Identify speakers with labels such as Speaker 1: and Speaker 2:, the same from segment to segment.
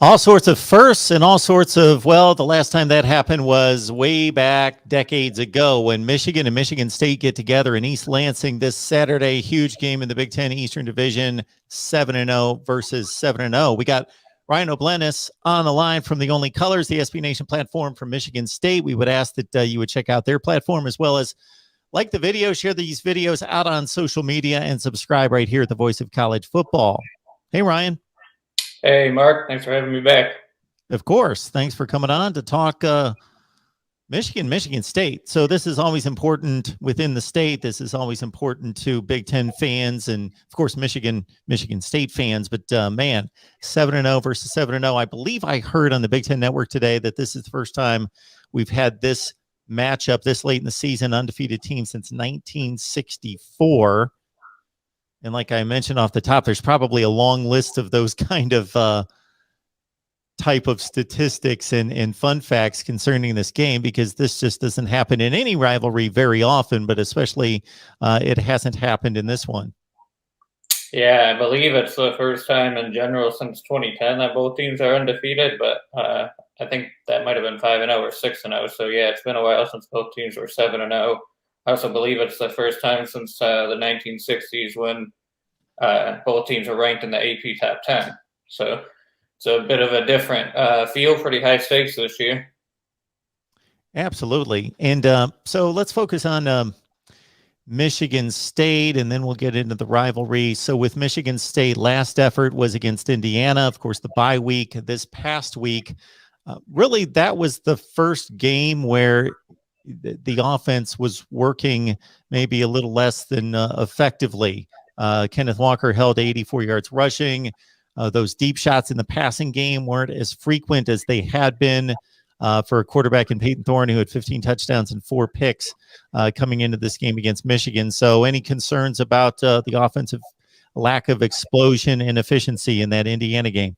Speaker 1: All sorts of firsts and all sorts of, well, the last time that happened was way back decades ago when Michigan and Michigan State get together in East Lansing this Saturday. Huge game in the Big Ten Eastern Division, 7-0 versus 7-0. We got Ryan O'Blennis on the line from the Only Colors, the SB Nation platform from Michigan State. We would ask that you would check out their platform as well as like the video, share these videos out on social media, and subscribe right here at the Voice of College Football. Hey, Ryan.
Speaker 2: Hey, Mark. Thanks for having me back.
Speaker 1: Of course. Thanks for coming on to talk Michigan State. So this is always important within the state. This is always important to Big Ten fans and, of course, Michigan State fans. But, man, 7-0 versus 7-0. I believe I heard on the Big Ten Network today that this is the first time we've had this matchup this late in the season, undefeated team since 1964. And like I mentioned off the top, there's probably a long list of those kind of type of statistics and fun facts concerning this game, because this just doesn't happen in any rivalry very often, but especially it hasn't happened in this one.
Speaker 2: Yeah, I believe it's the first time in general since 2010 that both teams are undefeated, but I think that might have been 5-0 or 6-0. So, yeah, it's been a while since both teams were 7-0. I also believe it's the first time since the 1960s when both teams are ranked in the AP Top 10. So it's a bit of a different feel, pretty high stakes this year.
Speaker 1: Absolutely. And so let's focus on Michigan State, and then we'll get into the rivalry. So with Michigan State, last effort was against Indiana, of course, the bye week. This past week, really that was the first game where the offense was working maybe a little less than effectively. Kenneth Walker held 84 yards rushing. Those deep shots in the passing game weren't as frequent as they had been for a quarterback in Peyton Thorne, who had 15 touchdowns and 4 picks coming into this game against Michigan. So any concerns about the offensive lack of explosion and efficiency in that Indiana game?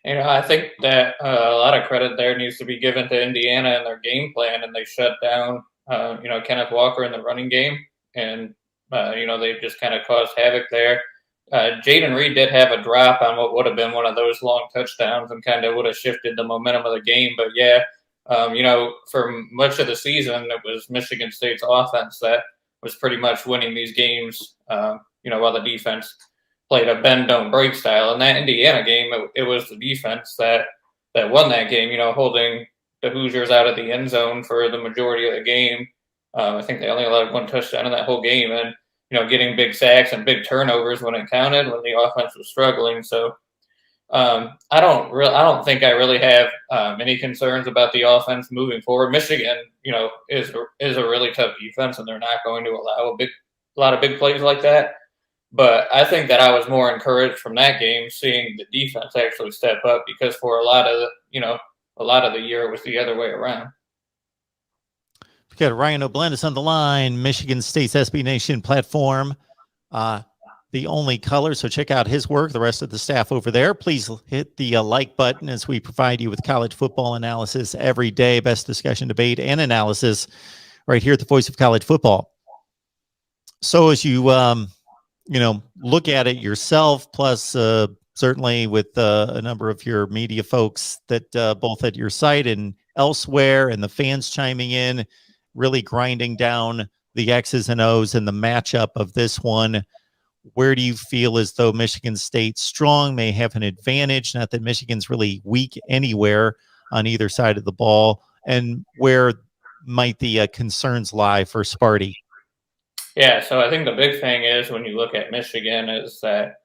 Speaker 2: I think that a lot of credit there needs to be given to Indiana and their game plan, and they shut down, Kenneth Walker in the running game, and they just kind of caused havoc there. Jaden Reed did have a drop on what would have been one of those long touchdowns and kind of would have shifted the momentum of the game. But yeah, for much of the season, it was Michigan State's offense that was pretty much winning these games, while the defense played a bend, don't break style. In that Indiana game, it was the defense that won that game, holding the Hoosiers out of the end zone for the majority of the game. I think they only allowed 1 touchdown in that whole game, and getting big sacks and big turnovers when it counted, when the offense was struggling. So I don't think I really have any concerns about the offense moving forward. Michigan, is a really tough defense, and they're not going to allow a lot of big plays like that. But I think that I was more encouraged from that game, seeing the defense actually step up, because for a lot of the year it was the other way around.
Speaker 1: We've got Ryan O'Blennis on the line, Michigan State's SB Nation platform, the Only Color. So check out his work, the rest of the staff over there. Please hit the like button as we provide you with college football analysis every day, best discussion, debate, and analysis right here at the Voice of College Football. So as you look at it yourself, plus certainly with a number of your media folks that both at your site and elsewhere, and the fans chiming in, really grinding down the X's and O's and the matchup of this one, where do you feel as though Michigan State strong, may have an advantage? Not that Michigan's really weak anywhere on either side of the ball, and where might the concerns lie for Sparty?
Speaker 2: Yeah, so I think the big thing is, when you look at Michigan, is that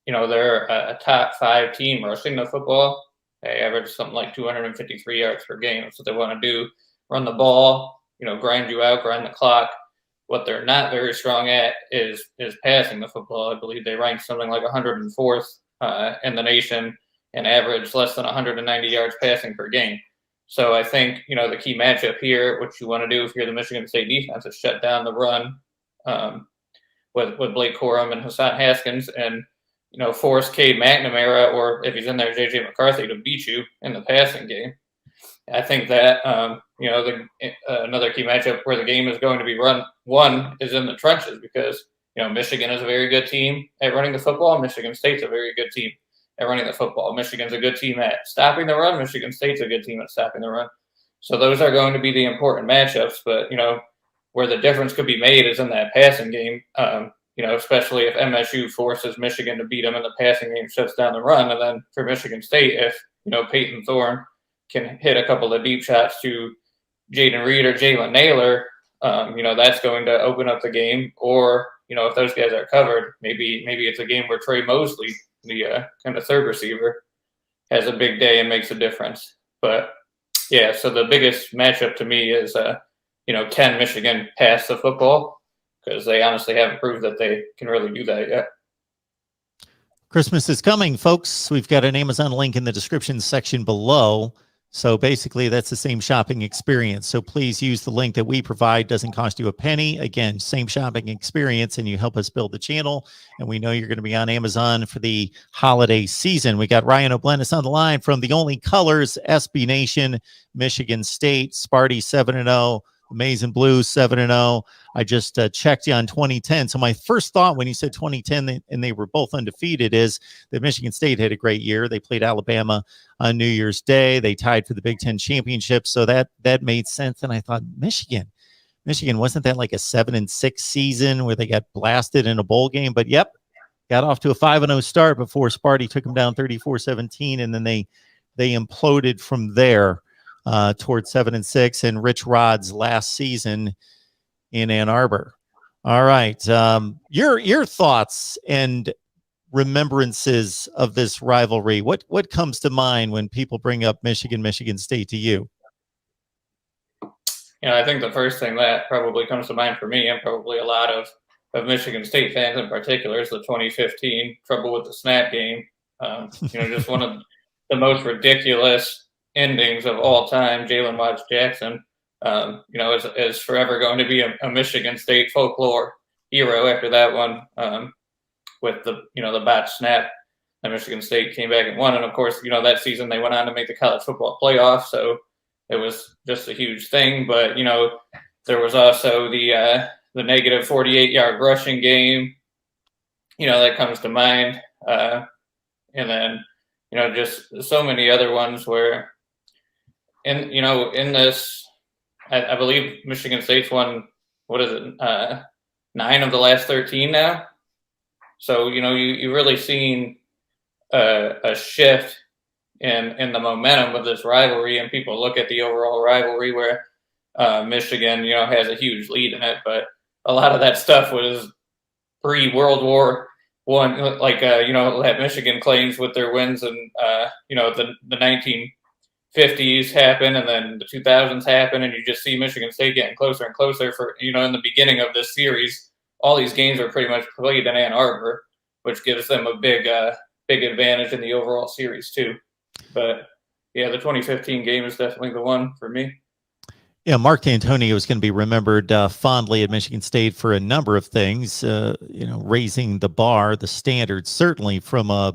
Speaker 2: they're a top 5 team rushing the football. They average something like 253 yards per game. That's what they want to do: run the ball, grind you out, grind the clock. What they're not very strong at is passing the football. I believe they rank something like 104th in the nation and average less than 190 yards passing per game. So I think, the key matchup here, what you want to do if you're the Michigan State defense, is shut down the run with Blake Corum and Hassan Haskins, and force Cade McNamara, or if he's in there, J.J. McCarthy, to beat you in the passing game. I think that another key matchup where the game is going to be won is in the trenches, because Michigan is a very good team at running the football. Michigan State's a very good team at running the football. Michigan's a good team at stopping the run. Michigan State's a good team at stopping the run. So those are going to be the important matchups. But, where the difference could be made is in that passing game, especially if MSU forces Michigan to beat them in the passing game, shuts down the run. And then for Michigan State, if, Peyton Thorne can hit a couple of deep shots to Jaden Reed or Jalen Naylor, that's going to open up the game. Or, if those guys are covered, maybe it's a game where Trey Mosley, the kind of third receiver, has a big day and makes a difference. But yeah, so the biggest matchup to me is, can Michigan pass the football? Because they honestly haven't proved that they can really do that yet.
Speaker 1: Christmas is coming, folks. We've got an Amazon link in the description section below. So basically, that's the same shopping experience. So please use the link that we provide. Doesn't cost you a penny. Again, same shopping experience, and you help us build the channel. And we know you're going to be on Amazon for the holiday season. We got Ryan O'Blentis on the line from the Only Colors, SB Nation, Michigan State, Sparty 7-0. Amazing Blues 7-0. I just checked you on 2010. So my first thought when you said 2010 and they were both undefeated is that Michigan State had a great year. They played Alabama on New Year's Day. They tied for the Big Ten championship. So that made sense. And I thought, Michigan, wasn't that like a 7-6 season where they got blasted in a bowl game? But yep, got off to a 5-0 start before Sparty took them down 34-17. And then they imploded from there. Towards 7-6 and Rich Rod's last season in Ann Arbor. All right. Your thoughts and remembrances of this rivalry. What comes to mind when people bring up Michigan State to you?
Speaker 2: I think the first thing that probably comes to mind for me, and probably a lot of Michigan State fans in particular, is the 2015 trouble with the snap game. Just one of the most ridiculous endings of all time. Jalen Watts Jackson, is forever going to be a Michigan State folklore hero after that one, with the botched snap. And Michigan State came back and won. And of course, that season they went on to make the college football playoff. So it was just a huge thing. But, there was also the negative 48-yard rushing game, that comes to mind. And then, just so many other ones where, in this, I believe Michigan State's won, 9 of the last 13 now. So, you really seen a shift in the momentum of this rivalry, and people look at the overall rivalry where Michigan, has a huge lead in it. But a lot of that stuff was pre-World War I, like, that Michigan claims with their wins and, the 1950s happen, and then the 2000s happen, and you just see Michigan State getting closer and closer. For in the beginning of this series, all these games are pretty much played in Ann Arbor, which gives them a big advantage in the overall series too. But yeah, the 2015 game is definitely the one for me.
Speaker 1: Yeah, Mark Dantonio is going to be remembered fondly at Michigan State for a number of things. Raising the bar, the standards, certainly from a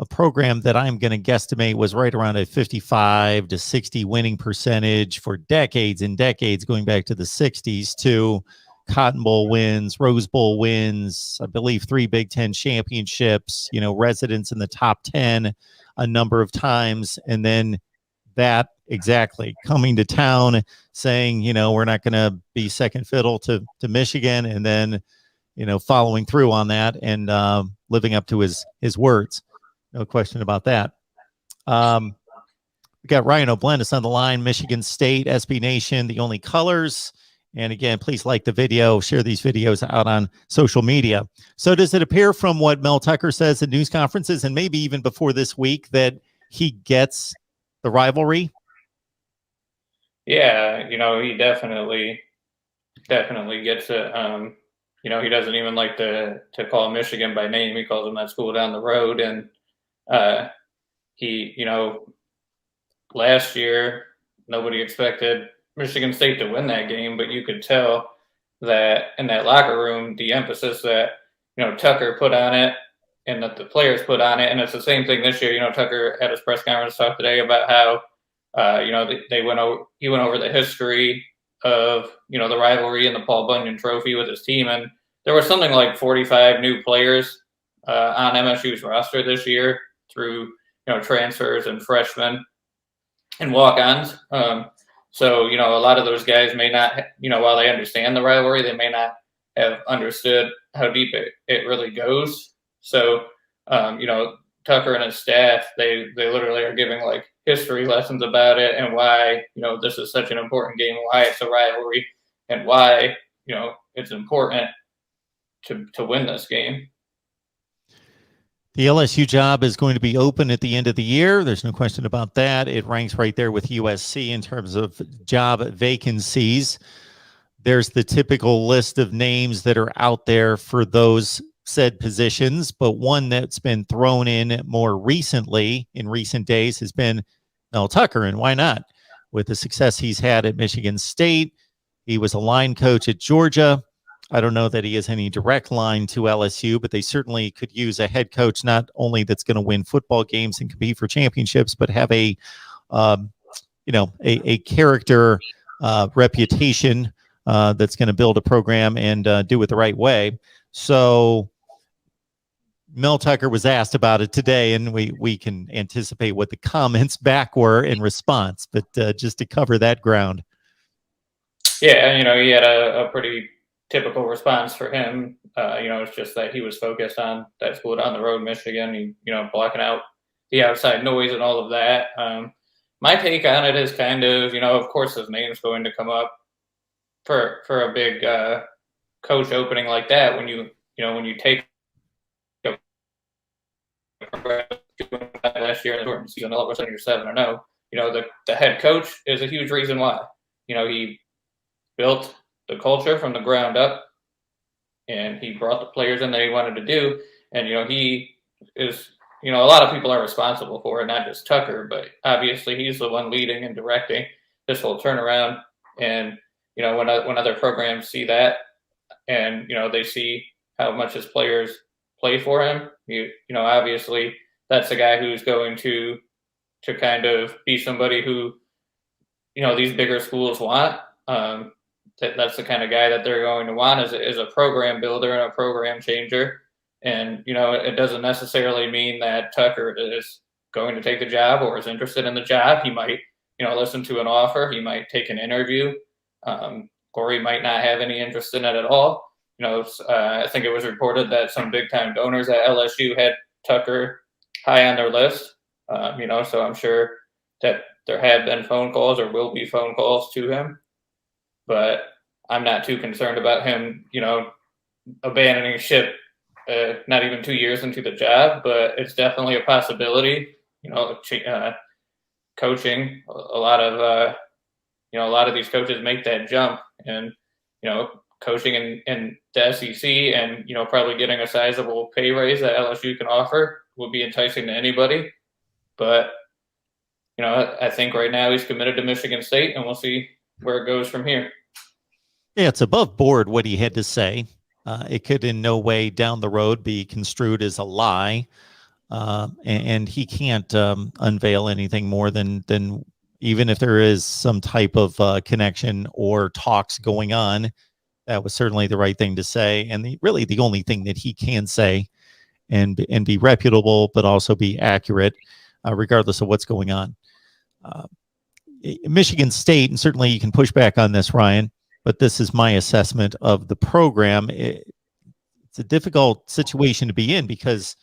Speaker 1: program that I'm going to guesstimate was right around a 55 to 60 winning percentage for decades and decades, going back to the 60s, to Cotton Bowl wins, Rose Bowl wins, I believe 3 Big Ten championships, residents in the top 10 a number of times. And then that exactly coming to town saying, we're not going to be second fiddle to Michigan. And then, following through on that and living up to his words. No question about that. We got Ryan O'Blentis on the line, Michigan State, SB Nation, the Only Colors. And again, please like the video, share these videos out on social media. So does it appear from what Mel Tucker says at news conferences, and maybe even before this week, that he gets the rivalry?
Speaker 2: Yeah, he definitely gets it. He doesn't even like to call Michigan by name. He calls them that school down the road. And last year, nobody expected Michigan State to win that game, but you could tell that in that locker room, the emphasis that, Tucker put on it and that the players put on it. And it's the same thing this year. Tucker had his press conference talk today about how, he went over the history of, the rivalry and the Paul Bunyan Trophy with his team. And there was something like 45 new players on MSU's roster this year through transfers and freshmen and walk-ons. So a lot of those guys may not, while they understand the rivalry, they may not have understood how deep it really goes. So Tucker and his staff, they literally are giving like history lessons about it and why this is such an important game, why it's a rivalry, and why it's important to win this game.
Speaker 1: The LSU job is going to be open at the end of the year. There's no question about that. It ranks right there with USC in terms of job vacancies. There's the typical list of names that are out there for those said positions, but one that's been thrown in more recently, in recent days, has been Mel Tucker, and why not? With the success he's had at Michigan State, he was a line coach at Georgia. I don't know that he has any direct line to LSU, but they certainly could use a head coach not only that's going to win football games and compete for championships, but have a character reputation that's going to build a program and do it the right way. So Mel Tucker was asked about it today, and we can anticipate what the comments back were in response, but just to cover that ground.
Speaker 2: Yeah, he had a pretty typical response for him. It's just that he was focused on that school down the road, Michigan, he, blocking out the outside noise and all of that. My take on it is kind of course his name's going to come up for a big coach opening like that when you take last year in the shortened season, all of a sudden you're 7-0. The head coach is a huge reason why. He built the culture from the ground up, and he brought the players in that he wanted to do. And he is, a lot of people are responsible for it, not just Tucker, but obviously he's the one leading and directing this whole turnaround. And when other programs see that, and they see how much his players play for him, obviously that's the guy who's going to kind of be somebody who these bigger schools want. That's the kind of guy that they're going to want is a program builder and a program changer. And it doesn't necessarily mean that Tucker is going to take the job or is interested in the job. He might listen to an offer, he might take an interview, or he might not have any interest in it at all. I think it was reported that some big time donors at LSU had Tucker high on their list. So I'm sure that there have been phone calls or will be phone calls to him, but I'm not too concerned about him, abandoning ship, not even 2 years into the job, but it's definitely a possibility, coaching a lot of these coaches make that jump, and, coaching in the SEC and, probably getting a sizable pay raise that LSU can offer would be enticing to anybody. But, I think right now he's committed to Michigan State, and we'll see where it goes from here.
Speaker 1: Yeah, it's above board what he had to say. It could in no way down the road be construed as a lie. And he can't unveil anything more than even if there is some type of connection or talks going on. That was certainly the right thing to say, and really the only thing that he can say, and be reputable, but also be accurate, regardless of what's going on. Michigan State, and certainly you can push back on this, Ryan, but this is my assessment of the program. It's a difficult situation to be in because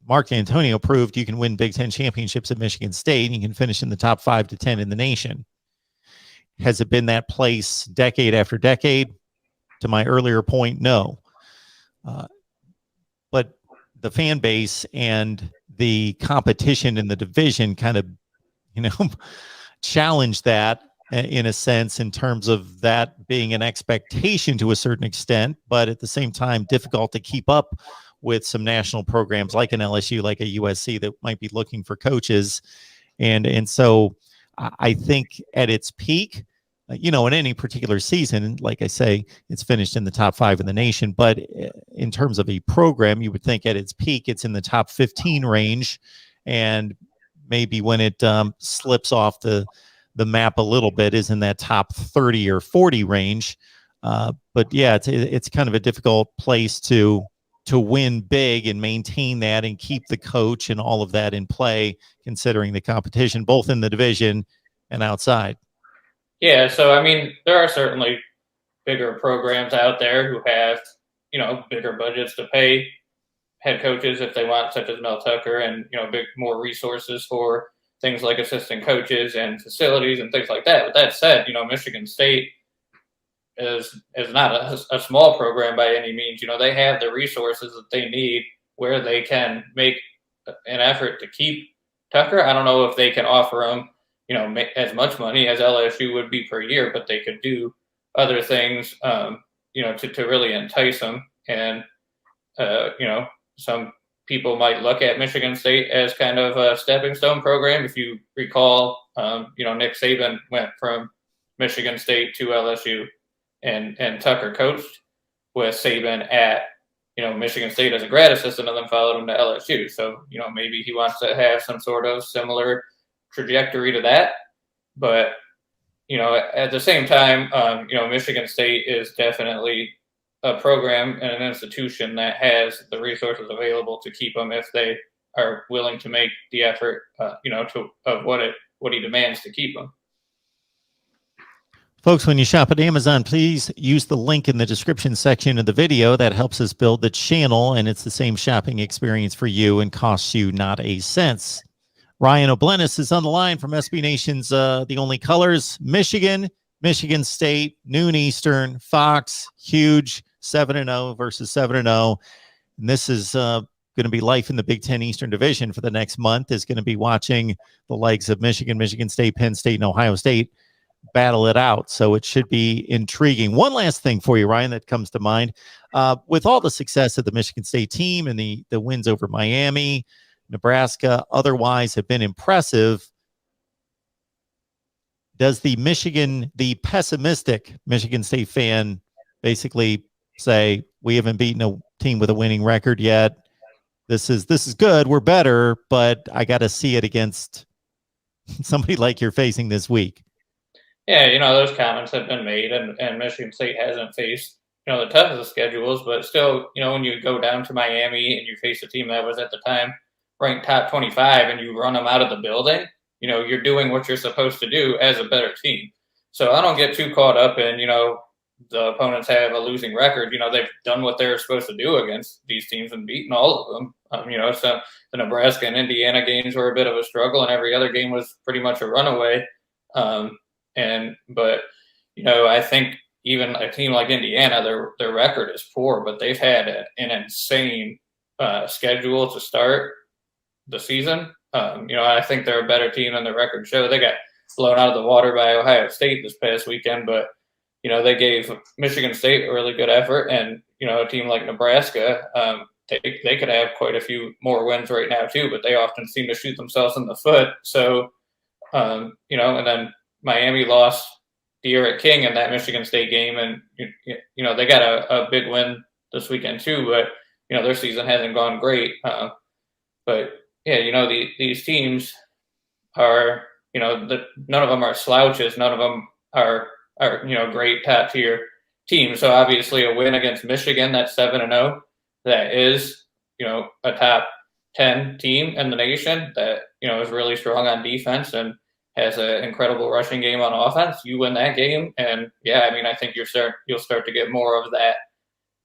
Speaker 1: Mark Dantonio proved you can win Big Ten championships at Michigan State, and you can finish in the top 5 to 10 in the nation. Has it been that place decade after decade? To my earlier point, no. But the fan base and the competition in the division kind of, challenge that in a sense, in terms of that being an expectation to a certain extent, but at the same time, difficult to keep up with some national programs like an LSU, like a USC that might be looking for coaches. And so I think at its peak, in any particular season, like I say, it's finished in the top 5 in the nation. But in terms of a program, you would think at its peak, it's in the top 15 range. And maybe when it slips off the map a little bit, is in that top 30 or 40 range. But yeah, it's kind of a difficult place to to win big and maintain that and keep the coach and all of that in play, considering the competition, both in the division and outside?
Speaker 2: Yeah, so I mean, there are certainly bigger programs out there who have, bigger budgets to pay head coaches if they want, such as Mel Tucker, and more resources for things like assistant coaches and facilities and things like that. But that said, Michigan State is not a small program by any means. They have the resources that they need where they can make an effort to keep Tucker. I don't know if they can offer him, as much money as LSU would be per year, but they could do other things, to really entice him. And, some people might look at Michigan State as kind of a stepping stone program. If you recall, Nick Saban went from Michigan State to LSU, and Tucker coached with Saban at, Michigan State as a grad assistant, and then followed him to LSU. So, maybe he wants to have some sort of similar trajectory to that. But, at the same time, Michigan State is definitely a program and an institution that has the resources available to keep him if they are willing to make the effort, of what he demands to keep him.
Speaker 1: Folks, when you shop at Amazon, please use the link in the description section of the video. That helps us build the channel, and it's the same shopping experience for you and costs you not a cent. Ryan O'Blennis is on the line from SB Nation's The Only Colors. Michigan State, noon Eastern, Fox, huge, 7-0 versus 7-0. And this is going to be life in the Big Ten Eastern Division for the next month. Is going to be watching the likes of Michigan State, Penn State, and Ohio State battle it out. So it should be intriguing. One last thing for you, Ryan, that comes to mind. With all the success of the Michigan State team and the wins over Miami, Nebraska, otherwise have been impressive. Does the pessimistic Michigan State fan basically say, we haven't beaten a team with a winning record yet? This is good. We're better, but I got to see it against somebody like you're facing this week.
Speaker 2: Yeah, those comments have been made, and Michigan State hasn't faced, the toughest schedules, but still, when you go down to Miami and you face a team that was at the time ranked top 25 and you run them out of the building, you're doing what you're supposed to do as a better team. So I don't get too caught up in, the opponents have a losing record. They've done what they're supposed to do against these teams and beaten all of them. So the Nebraska and Indiana games were a bit of a struggle, and every other game was pretty much a runaway. But I think even a team like Indiana, their record is poor, but they've had an insane schedule to start the season. I think they're a better team than the record show. They got blown out of the water by Ohio State this past weekend, but they gave Michigan State a really good effort, and a team like Nebraska, they could have quite a few more wins right now too, but they often seem to shoot themselves in the foot. So, and then Miami lost De'Aaron King in that Michigan State game, and they got a big win this weekend too. But their season hasn't gone great. But yeah, these teams are none of them are slouches. None of them are great top tier teams. So obviously a win against Michigan, that's 7-0. That is a top 10 team in the nation that is really strong on defense and has an incredible rushing game on offense. You win that game, and I think you'll start to get more of that,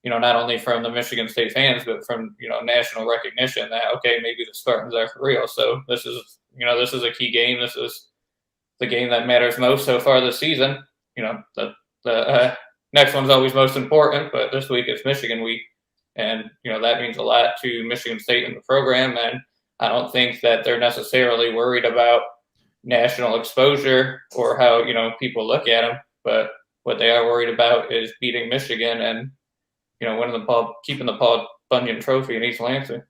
Speaker 2: not only from the Michigan State fans, but from national recognition that maybe the Spartans are for real. So this is a key game. This is the game that matters most so far this season. The next one's always most important, but this week it's Michigan week, and that means a lot to Michigan State and the program. And I don't think that they're necessarily worried about national exposure or how people look at them, but what they are worried about is beating Michigan and keeping the Paul Bunyan Trophy in East Lansing.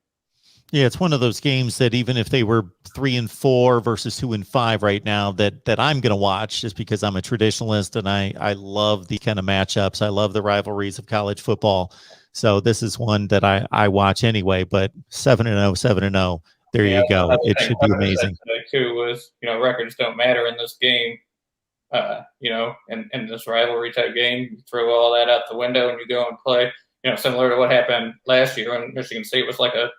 Speaker 1: Yeah, it's one of those games that even if they were 3-4 versus 2-5 right now, that I'm going to watch just because I'm a traditionalist and I love the kind of matchups. I love the rivalries of college football. So this is one that I watch anyway. But 7-0, 7-0. There you go. It should be amazing.
Speaker 2: Too was records don't matter in this game. In this rivalry type game, you throw all that out the window and you go and play. similar to what happened last year when Michigan State was like a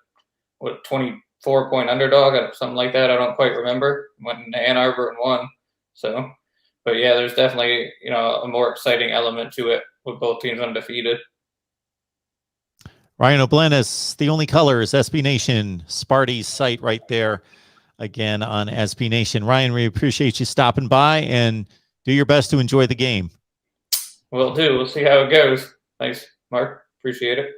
Speaker 2: 24-point underdog or something like that. I don't quite remember, went into Ann Arbor and won. So, but yeah, there's definitely a more exciting element to it with both teams undefeated.
Speaker 1: Ryan O'Blennis, The Only Colors, SB Nation, Sparty's site right there again on SB Nation. Ryan, we appreciate you stopping by and do your best to enjoy the game.
Speaker 2: Will do. We'll see how it goes. Thanks, Mark. Appreciate it.